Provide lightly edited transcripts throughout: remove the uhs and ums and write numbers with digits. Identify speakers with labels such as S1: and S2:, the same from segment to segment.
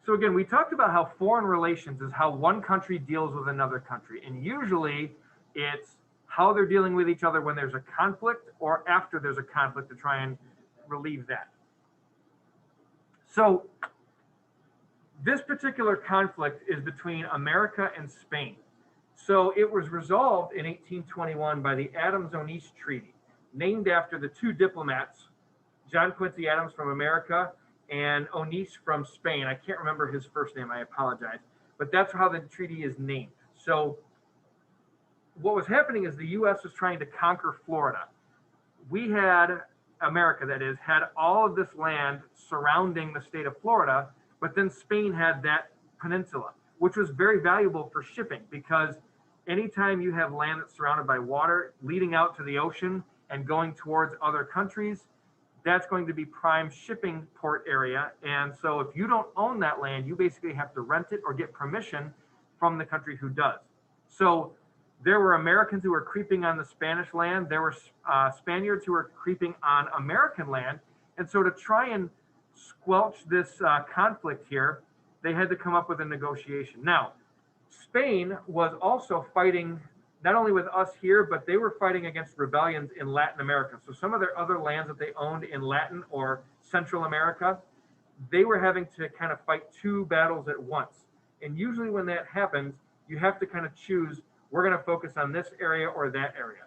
S1: So again, we talked about how foreign relations is how one country deals with another country. And usually it's how they're dealing with each other when there's a conflict or after there's a conflict to try and relieve that. So this particular conflict is between America and Spain. So it was resolved in 1821 by the Adams-Onis Treaty, named after the two diplomats, John Quincy Adams from America and Onis from Spain. I can't remember his first name, I apologize. But that's how the treaty is named. So what was happening is the US was trying to conquer Florida. We had, America that is, had all of this land surrounding the state of Florida, but then Spain had that peninsula, which was very valuable for shipping because anytime you have land that's surrounded by water leading out to the ocean and going towards other countries, that's going to be prime shipping port area. And so if you don't own that land, you basically have to rent it or get permission from the country who does. So there were Americans who were creeping on the Spanish land. There were Spaniards who were creeping on American land. And so to try and squelch this conflict here, they had to come up with a negotiation. Now, Spain was also fighting not only with us here, but they were fighting against rebellions in Latin America. So some of their other lands that they owned in Latin or Central America, they were having to kind of fight two battles at once. And usually when that happens, you have to kind of choose, we're going to focus on this area or that area.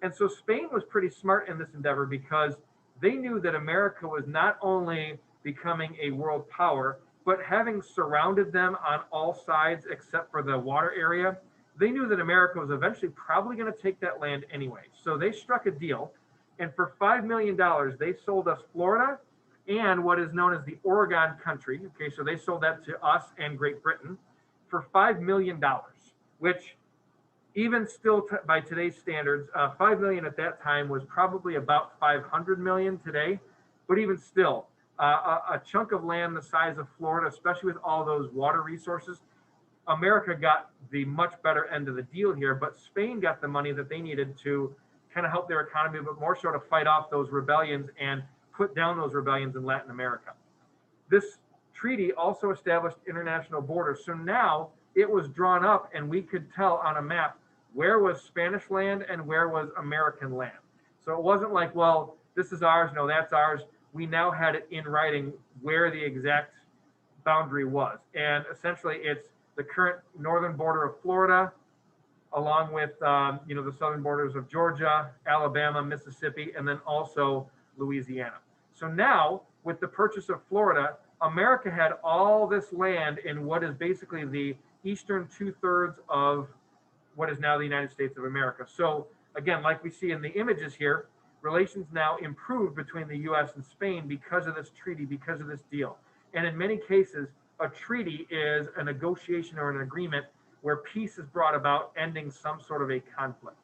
S1: And so Spain was pretty smart in this endeavor because they knew that America was not only becoming a world power, but having surrounded them on all sides except for the water area, they knew that America was eventually probably going to take that land anyway. So they struck a deal, and for $5 million, they sold us Florida and what is known as the Oregon Country. Okay, so they sold that to us and Great Britain for $5 million, which even still by today's standards, 5 million at that time was probably about 500 million today. But even still, a chunk of land the size of Florida, especially with all those water resources, America got the much better end of the deal here, but Spain got the money that they needed to kind of help their economy, but more so to fight off those rebellions and put down those rebellions in Latin America. This treaty also established international borders. So now it was drawn up and we could tell on a map where was Spanish land and where was American land. So it wasn't like, well, this is ours, no, that's ours. We now had it in writing where the exact boundary was. And essentially it's the current northern border of Florida, along with the southern borders of Georgia, Alabama, Mississippi, and then also Louisiana. So now, with the purchase of Florida, America had all this land in what is basically the eastern 2/3 of what is now the United States of America. So again, like we see in the images here, relations now improved between the US and Spain because of this treaty, because of this deal. And in many cases, a treaty is a negotiation or an agreement where peace is brought about, ending some sort of a conflict.